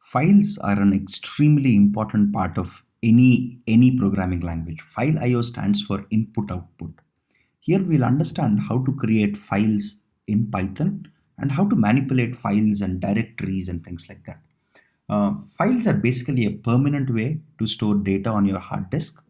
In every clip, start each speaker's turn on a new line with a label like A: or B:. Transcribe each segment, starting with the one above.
A: Files are an extremely important part of any programming language. File IO stands for input output. Here we'll understand how to create files in Python and how to manipulate files and directories and things like that. Files are basically a permanent way to store data on your hard disk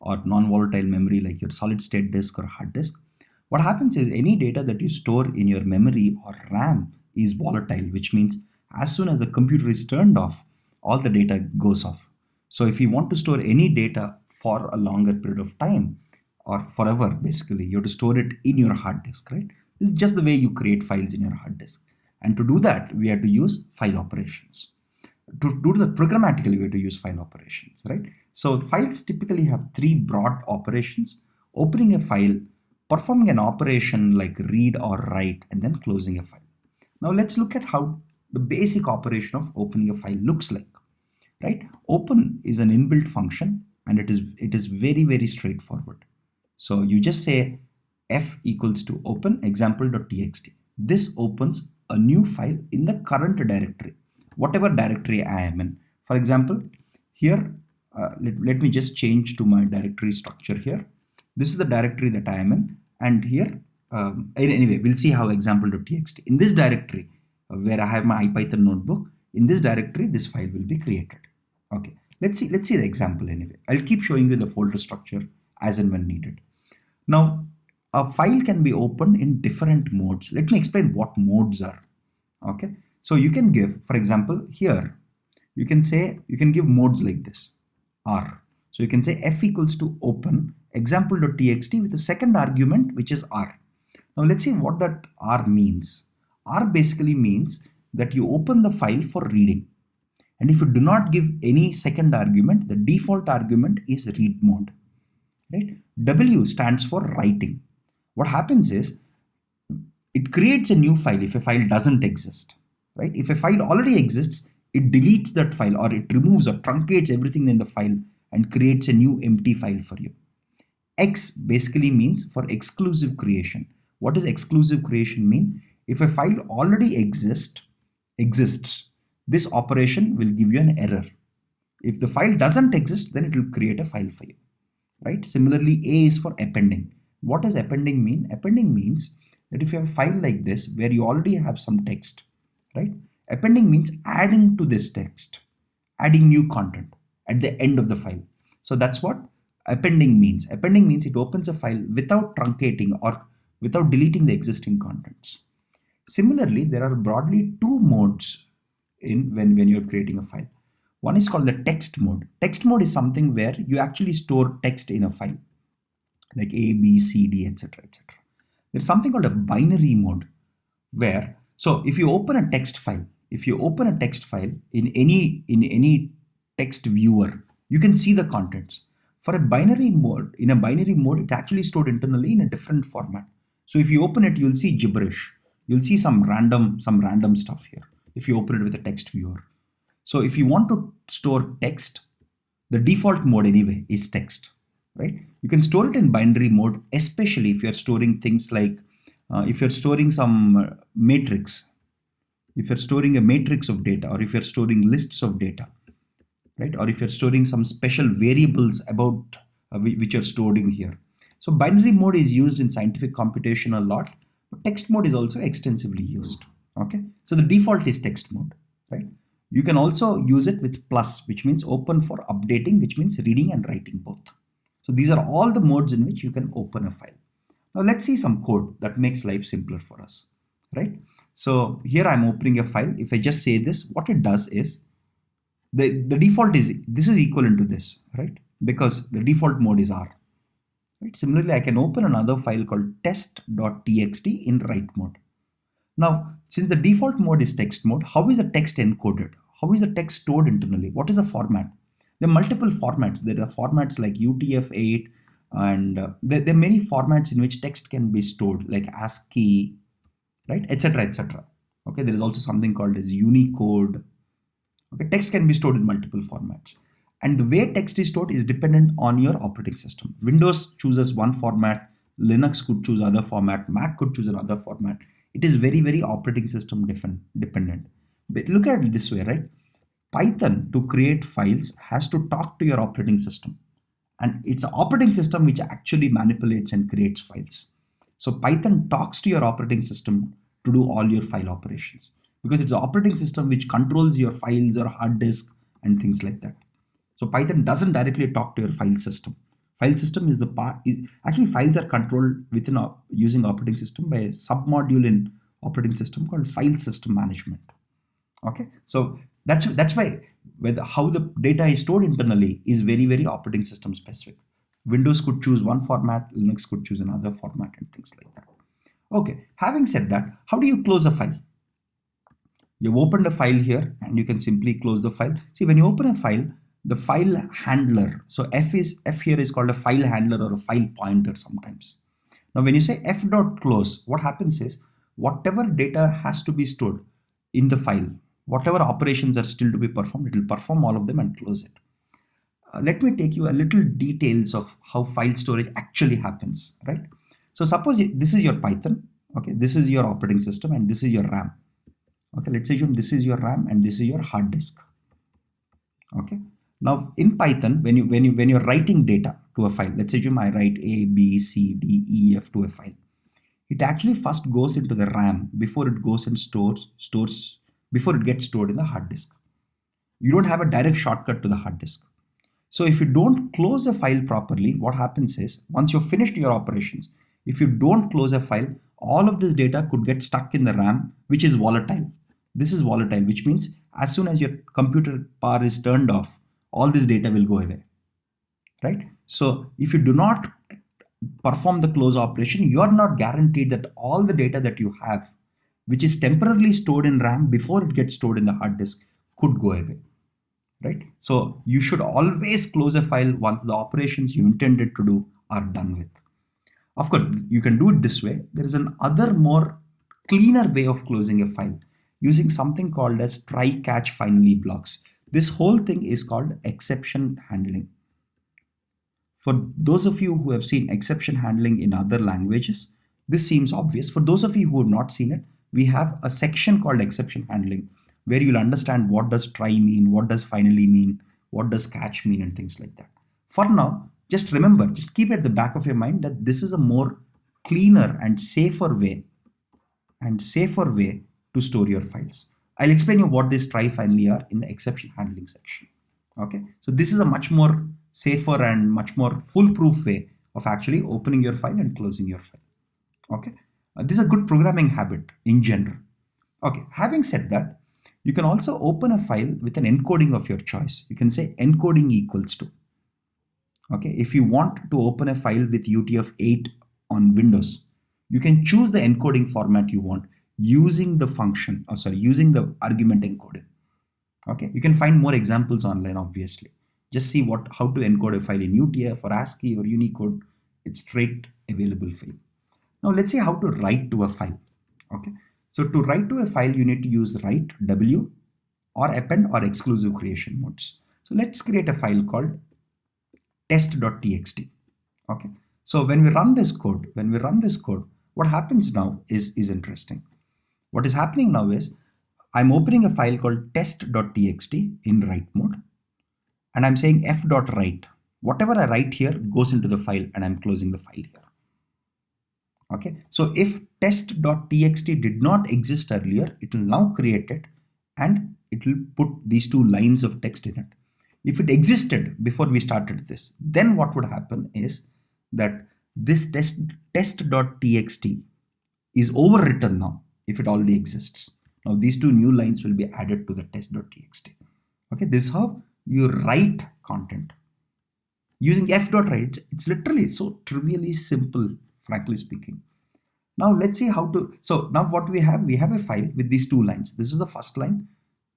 A: or non-volatile memory like your solid state disk or hard disk. What happens is any data that you store in your memory or RAM is volatile, which means as soon as the computer is turned off, all the data goes off. So if you want to store any data for a longer period of time or forever, basically, you have to store it in your hard disk, right? This is just the way you create files in your hard disk. And to do that, we have to use file operations. To do that programmatically, we have to use file operations, right? So files typically have three broad operations: opening a file, performing an operation like read or write, and then closing a file. Now let's look at how the basic operation of opening a file looks like, right? Open is an inbuilt function and it is very straightforward. So you just say f equals to open example.txt. This opens a new file in the current directory, whatever directory I am in. For example, here, let me just change to my directory structure here. This is the directory that I am in, and here, anyway, we'll see how example.txt. In this directory, where I have my IPython notebook, in this directory, this file will be created. Okay, let's see the example anyway. I'll keep showing you the folder structure as and when needed. Now, a file can be opened in different modes. Let me explain what modes are. Okay, so you can give, for example, here, you can give modes like this, R. So you can say f equals to open example.txt with the second argument, which is R. Now let's see what that R means. R basically means that you open the file for reading. And if you do not give any second argument, the default argument is read mode, right? W stands for writing. What happens is it creates a new file if a file doesn't exist, right? If a file already exists, it deletes that file or it removes or truncates everything in the file and creates a new empty file for you. X basically means for exclusive creation. What does exclusive creation mean? If a file already exists, this operation will give you an error. If the file doesn't exist, then it will create a file for you, right? Similarly, A is for appending. What does appending mean? Appending means that if you have a file like this where you already have some text, right? Appending means adding to this text, adding new content at the end of the file. So that's what appending means. Appending means it opens a file without truncating or without deleting the existing contents. Similarly, there are broadly two modes when you're creating a file. One is called the text mode. Text mode is something where you actually store text in a file, like A, B, C, D, etc., etc. There's something called a binary mode where, so if you open a text file, in any text viewer, you can see the contents. For a binary mode, it's actually stored internally in a different format. So if you open it, you'll see gibberish. You'll see some random stuff here if you open it with a text viewer. So if you want to store text, the default mode anyway is text, right? You can store it in binary mode, especially if you're storing things like, if you're storing some matrix, if you're storing a matrix of data, or if you're storing lists of data, right? Or if you're storing some special variables about which are stored in here. So binary mode is used in scientific computation a lot, but text mode is also extensively used. Okay, so the default is text mode, right? You can also use it with plus, which means open for updating, which means reading and writing both. So these are all the modes in which you can open a file. Now let's see some code that makes life simpler for us, right? So here I'm opening a file. If I just say this, what it does is the default is this is equivalent to this, right? Because the default mode is R. Right? Similarly, I can open another file called test.txt in write mode. Now, since the default mode is text mode, how is the text encoded? How is the text stored internally? What is the format? There are multiple formats. There are formats like UTF-8, and there are many formats in which text can be stored, like ASCII, right, etc., etc. Okay, there is also something called as Unicode. Okay, text can be stored in multiple formats. And the way text is stored is dependent on your operating system. Windows chooses one format, Linux could choose other format, Mac could choose another format. It is very operating system dependent. But look at it this way, right? Python, to create files, has to talk to your operating system. And it's the operating system which actually manipulates and creates files. So Python talks to your operating system to do all your file operations, because it's the operating system which controls your files or hard disk and things like that. So Python doesn't directly talk to your file system. File system is the part is actually files are controlled within using operating system by a submodule in operating system called file system management. Okay, so that's why whether how the data is stored internally is very operating system specific. Windows could choose one format, Linux could choose another format, and things like that. Okay, having said that, how do you close a file? You've opened a file here and you can simply close the file. See, when you open a file, the file handler, so F here is called a file handler or a file pointer sometimes. Now when you say f.close, what happens is whatever data has to be stored in the file, whatever operations are still to be performed, it will perform all of them and close it. Let me take you a little details of how file storage actually happens, right? So suppose this is your Python, okay, this is your operating system and this is your RAM. Okay, let's assume this is your RAM and this is your hard disk. Okay, now in Python, when you're writing data to a file, let's assume I write A, B, C, D, E, F to a file. It actually first goes into the RAM before it goes and stores before it gets stored in the hard disk. You don't have a direct shortcut to the hard disk. So if you don't close a file properly, what happens is once you've finished your operations, if you don't close a file, all of this data could get stuck in the RAM, which is volatile. This is volatile, which means as soon as your computer power is turned off, all this data will go away, right? So if you do not perform the close operation, you are not guaranteed that all the data that you have, which is temporarily stored in RAM before it gets stored in the hard disk, could go away, right? So you should always close a file once the operations you intended to do are done with. Of course, you can do it this way. There is an other more cleaner way of closing a file using something called as try catch finally blocks. This whole thing is called exception handling. For those of you who have seen exception handling in other languages, this seems obvious. For those of you who have not seen it, we have a section called exception handling where you'll understand what does try mean, what does finally mean, what does catch mean, and things like that. For now, just remember, just keep at the back of your mind that this is a more cleaner and safer way to store your files. I'll explain you what these try finally are in the exception handling section. Okay, so this is a much more safer and much more foolproof way of actually opening your file and closing your file. Okay, this is a good programming habit in general. Okay, having said that, you can also open a file with an encoding of your choice. You can say encoding equals to. Okay, if you want to open a file with UTF-8 on Windows, you can choose the encoding format you want using the function, using the argument encoding. Okay, you can find more examples online, obviously. Just see how to encode a file in UTF or ASCII or Unicode. It's straight available for you. Now let's see how to write to a file. Okay, so to write to a file, you need to use write W or append or exclusive creation modes. So let's create a file called test.txt. Okay, so when we run this code, what happens now is interesting. What is happening now is I'm opening a file called test.txt in write mode, and I'm saying f.write. Whatever I write here goes into the file, and I'm closing the file here. Okay, so if test.txt did not exist earlier, it will now create it and it will put these two lines of text in it. If it existed before we started this, then what would happen is that this test.txt is overwritten now if it already exists. Now these two new lines will be added to the test.txt. Okay, this is how you write content. Using f.write, it's literally so trivially simple, frankly speaking. Now let's see how to, so now what we have a file with these two lines. This is the first line,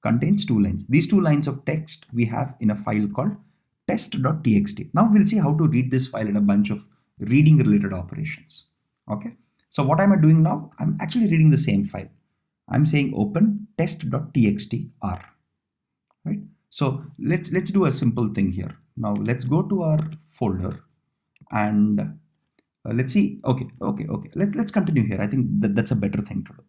A: contains two lines. These two lines of text we have in a file called test.txt. Now we'll see how to read this file in a bunch of reading related operations. Okay, so what am I doing now? I'm actually reading the same file. I'm saying open test.txt_r, right? So let's do a simple thing here. Now let's go to our folder and let's see. Okay. Let's continue here. I think that's a better thing to do.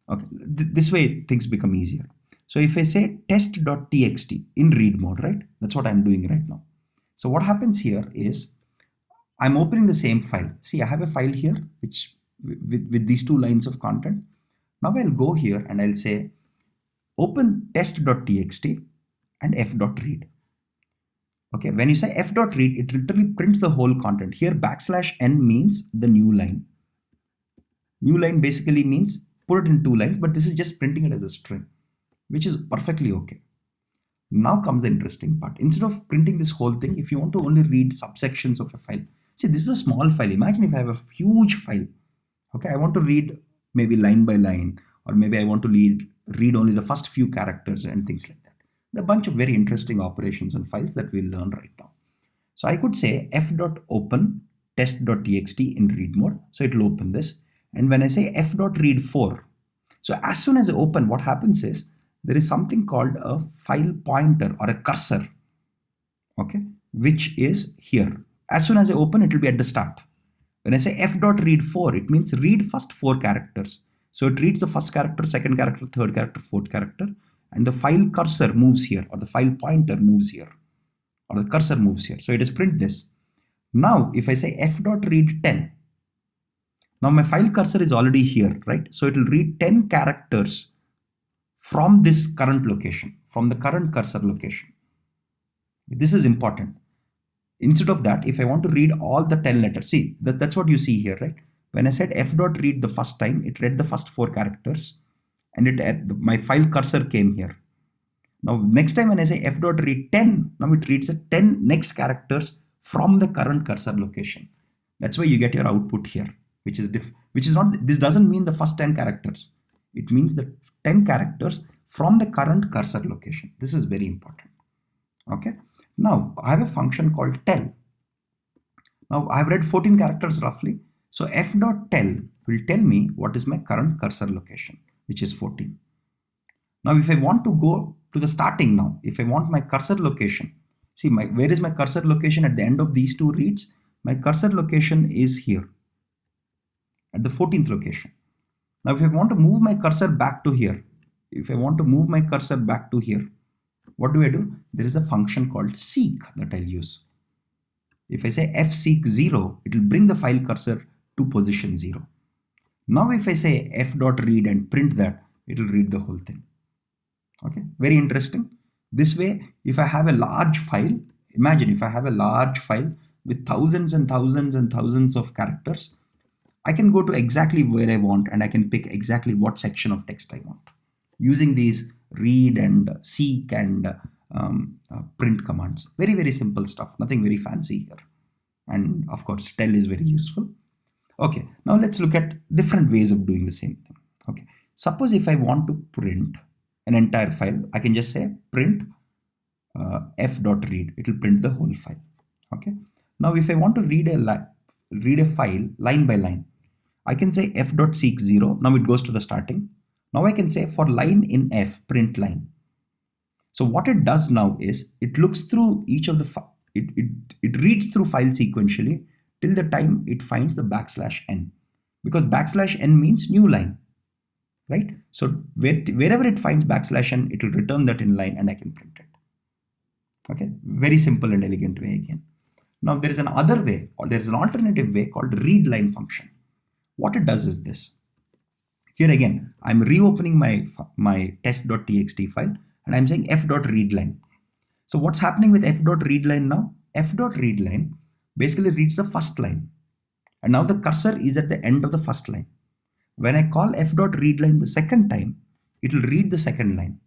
A: Okay, this way things become easier. So if I say test.txt in read mode, right? That's what I'm doing right now. So what happens here is I'm opening the same file. See, I have a file here which with these two lines of content. Now I'll go here and I'll say open test.txt and f.read. Okay, when you say f.read, it literally prints the whole content. Here \n means the new line. New line basically means put it in two lines, but this is just printing it as a string, which is perfectly okay. Now comes the interesting part. Instead of printing this whole thing, if you want to only read subsections of a file, see, this is a small file. Imagine if I have a huge file. Okay, I want to read maybe line by line, or maybe I want to read only the first few characters and things like that. There are a bunch of very interesting operations on files that we'll learn right now. So I could say f.open test.txt in read mode. So it will open this. And when I say f.read4, so as soon as I open, what happens is there is something called a file pointer or a cursor, okay, which is here. As soon as I open, it will be at the start. When I say f.read4, it means read first 4 characters. So it reads the first character, second character, third character, fourth character, and the file cursor moves here, or the file pointer moves here, or the cursor moves here. So it is print this. Now, if I say f.read10, now my file cursor is already here, right? So it will read 10 characters from this current location, from the current cursor location. This is important. Instead of that, if I want to read all the 10 letters, see, that's what you see here, right? When I said f.read the first time, it read the first 4 characters, and my file cursor came here. Now, next time when I say f.read 10, now it reads the 10 next characters from the current cursor location. That's why you get your output here, which is not, this doesn't mean the first 10 characters. It means the 10 characters from the current cursor location. This is very important. Okay. Now I have a function called tell. Now I've read 14 characters roughly. So f.tell will tell me what is my current cursor location, which is 14. Now if I want to go to the starting now, if I want my cursor location, see where is my cursor location at the end of these two reads? My cursor location is here at the 14th location. Now if I want to move my cursor back to here, what do? There is a function called seek that I'll use. If I say fseek 0, it will bring the file cursor to position 0. Now if I say f.read and print that, it will read the whole thing. Okay, very interesting. This way, if I have a large file, imagine if I have a large file with thousands and thousands and thousands of characters, I can go to exactly where I want and I can pick exactly what section of text I want using these read and seek and print commands. Very, very simple stuff, nothing very fancy here. And of course, tell is very useful. Okay, now let's look at different ways of doing the same thing. Okay, suppose if I want to print an entire file, I can just say print f.read. It will print the whole file. Okay, now if I want to read a file line by line, I can say f.seek 0. Now it goes to the starting. Now I can say for line in f, print line. So what it does now is it looks through each of the it reads through file sequentially till the time it finds the \n, because \n means new line, right? So wherever it finds \n, it will return that in line and I can print it. Okay, very simple and elegant way again. Now there is another way, or there is an alternative way called read line function. What it does is this. Here again, I'm reopening my test.txt file and I'm saying f.readline. So what's happening with f.readline now? F.readline basically reads the first line. And now the cursor is at the end of the first line. When I call f.readline the second time, it will read the second line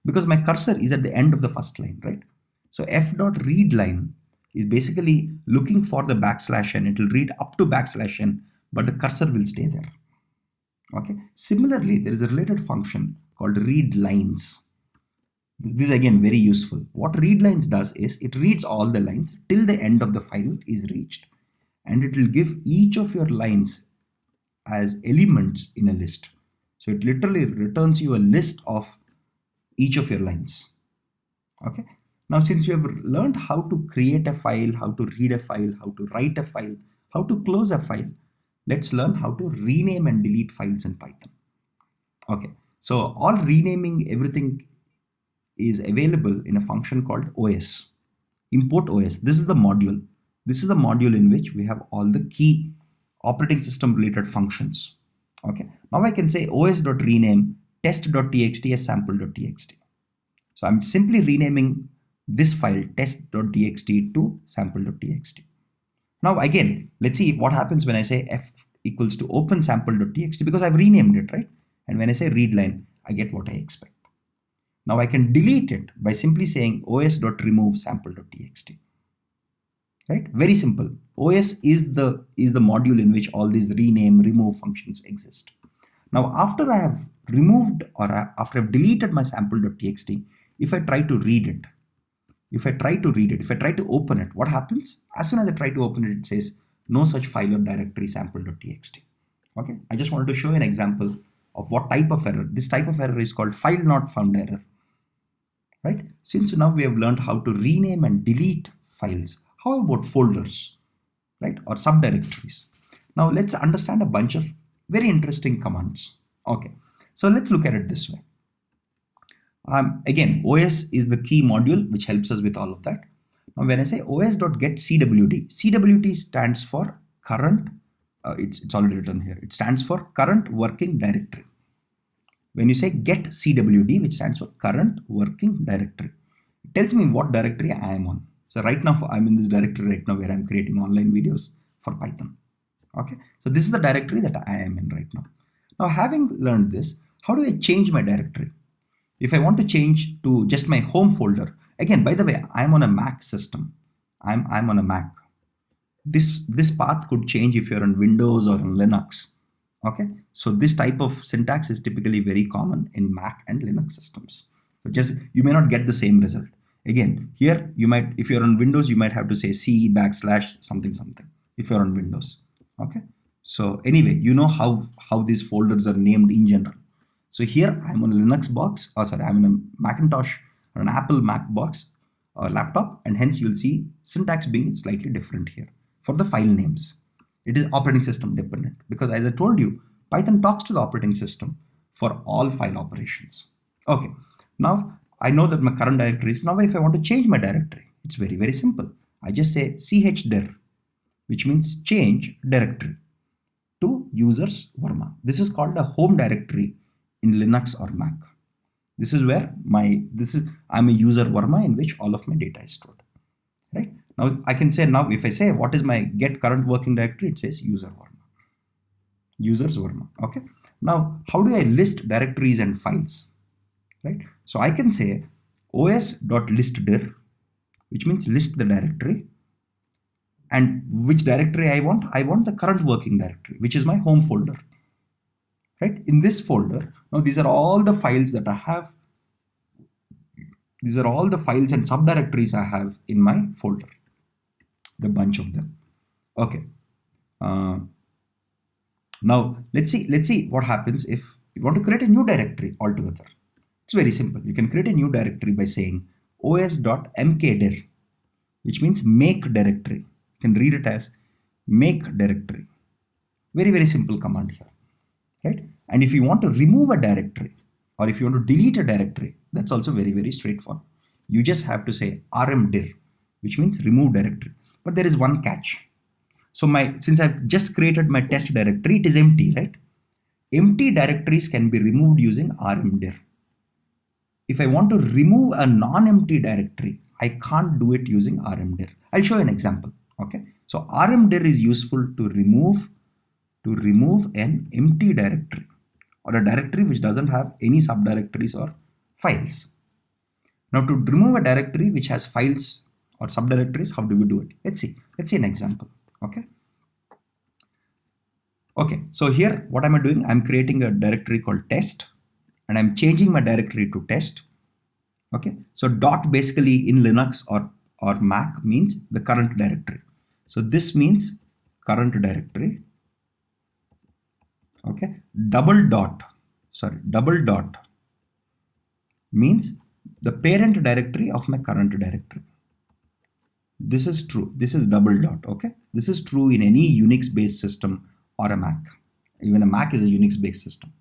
A: because my cursor is at the end of the first line, right? So f.readline is basically looking for the \n. It will read up to \n, but the cursor will stay there. Okay. Similarly, there is a related function called read lines. This is again very useful. What read lines does is it reads all the lines till the end of the file is reached, and it will give each of your lines as elements in a list. So it literally returns you a list of each of your lines. Okay. Now, since you have learned how to create a file, how to read a file, how to write a file, how to close a file, let's learn how to rename and delete files in Python. Okay, so all renaming everything is available in a function called OS. Import OS. This is the module. This is the module in which we have all the key operating system related functions. Okay. Now I can say os.rename test.txt as sample.txt. So I'm simply renaming this file test.txt to sample.txt. Now again, let's see what happens when I say f equals to open sample.txt, because I've renamed it, right? And when I say read line, I get what I expect. Now I can delete it by simply saying os.remove sample.txt. Right? Very simple. OS is the module in which all these rename, remove functions exist. Now after I have removed or after I've deleted my sample.txt, if I try to read it, if I try to open it, what happens? As soon as I try to open it, it says no such file or directory sample.txt. Okay, I just wanted to show you an example of what type of error. This type of error is called file not found error. Right? Since now we have learned how to rename and delete files, how about folders, right? Or subdirectories? Now let's understand a bunch of very interesting commands. Okay, so let's look at it this way. Again, OS is the key module which helps us with all of that. Now when I say os.getCwd, CWD stands for current, it's already written here, it stands for current working directory. When you say get CWD, which stands for current working directory, it tells me what directory I am on. So right now I'm in this directory right now where I'm creating online videos for Python. Okay, so this is the directory that I am in right now. Now having learned this, how do I change my directory? If I want to change to just my home folder, again, by the way, I'm on a Mac system. I'm on a Mac. This path could change if you're on Windows or on Linux. Okay, so this type of syntax is typically very common in Mac and Linux systems. So just you may not get the same result. Again, here you might, if you're on Windows, you might have to say C / something something if you're on Windows. Okay, so anyway, you know how these folders are named in general. So here I'm on a Linux box, I'm in a Macintosh or an Apple Mac box or laptop, and hence you'll see syntax being slightly different here for the file names. It is operating system dependent because, as I told you, Python talks to the operating system for all file operations. Okay, now I know that my current directory is. Now if I want to change my directory, it's very, very simple. I just say chdir, which means change directory, to users Verma. This is called a home directory in Linux or Mac. This is where I'm a user Verma in which all of my data is stored. Right? Now I can say, now if I say what is my get current working directory, it says user Verma. Users Verma. Okay. Now how do I list directories and files? Right? So I can say os.listdir, which means list the directory. And which directory I want? I want the current working directory, which is my home folder. Right? In this folder, now these are all the files that I have. These are all the files and subdirectories I have in my folder, the bunch of them. Okay. Now let's see what happens if you want to create a new directory altogether. It's very simple. You can create a new directory by saying os.mkdir, which means make directory. You can read it as make directory. Very, very simple command here. Right? And if you want to remove a directory or if you want to delete a directory, that's also very, very straightforward. You just have to say rmdir, which means remove directory. But there is one catch. So since I've just created my test directory, it is empty, right? Empty directories can be removed using rmdir. If I want to remove a non-empty directory, I can't do it using rmdir. I'll show you an example. Okay. So rmdir is useful to remove an empty directory or a directory which doesn't have any subdirectories or files. Now to remove a directory which has files or subdirectories, how do we do it? Let's see an example. Okay, so here what am I doing? I'm creating a directory called test and I'm changing my directory to test. Okay, so dot basically in Linux or Mac means the current directory. So this means current directory. Okay, double dot means the parent directory of my current directory. This is true. This is double dot. Okay, this is true in any Unix based system or a Mac. Even a Mac is a Unix based system.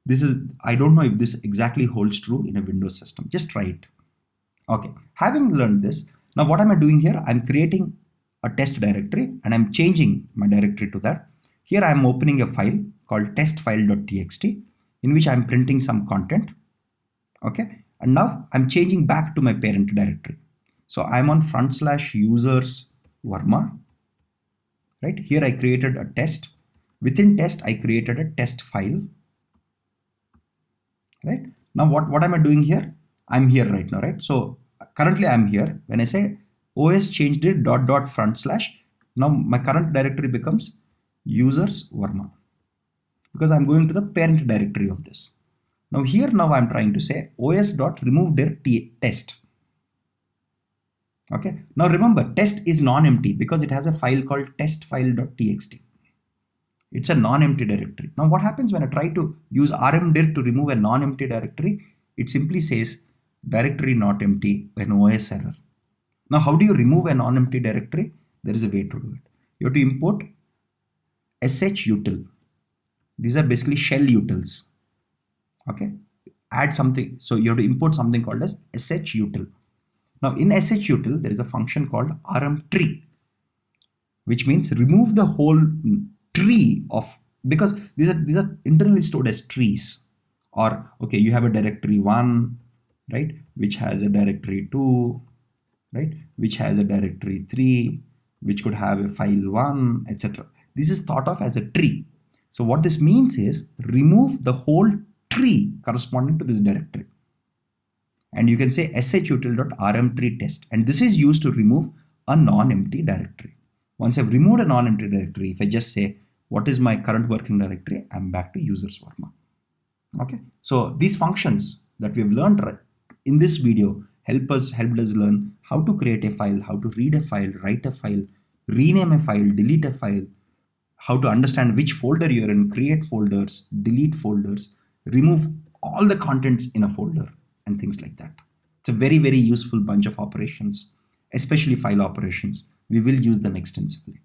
A: This is, I don't know if this exactly holds true in a Windows system. Just try it. Okay, having learned this, now what am I doing here? I'm creating a test directory and I'm changing my directory to that. Here I'm opening a file called testfile.txt in which I'm printing some content. Okay, and now I'm changing back to my parent directory. So I'm on /users Varma, right? Here I created a test. Within test, I created a test file, right? Now what am I doing here? I'm here right now, right? So currently I'm here. When I say OS changed it .. now my current directory becomes users Varma because I'm going to the parent directory of this. Now here now I'm trying to say os dot remove their test. Okay. Now remember, test is non-empty because it has a file called testfile.txt. It's a non-empty directory. Now what happens when I try to use rmdir to remove a non-empty directory? It simply says directory not empty when OS error. Now how do you remove a non-empty directory? There is a way to do it. You have to import shutil. These are basically shell utils. Okay. Add something. So you have to import something called as shutil. Now in shutil, there is a function called rmtree, which means remove the whole tree of, because these are internally stored as trees. Or okay, you have a directory 1, right, which has a directory 2, right, which has a directory 3, which could have a file 1, etc. This is thought of as a tree. So what this means is remove the whole tree corresponding to this directory. And you can say shutil.rmtree test, and this is used to remove a non-empty directory. Once I've removed a non-empty directory, if I just say what is my current working directory, I'm back to users Varma. Okay, so these functions that we've learned in this video helped us learn how to create a file, how to read a file, write a file, rename a file, delete a file, how to understand which folder you're in, create folders, delete folders, remove all the contents in a folder, and things like that. It's a very, very useful bunch of operations, especially file operations. We will use them extensively.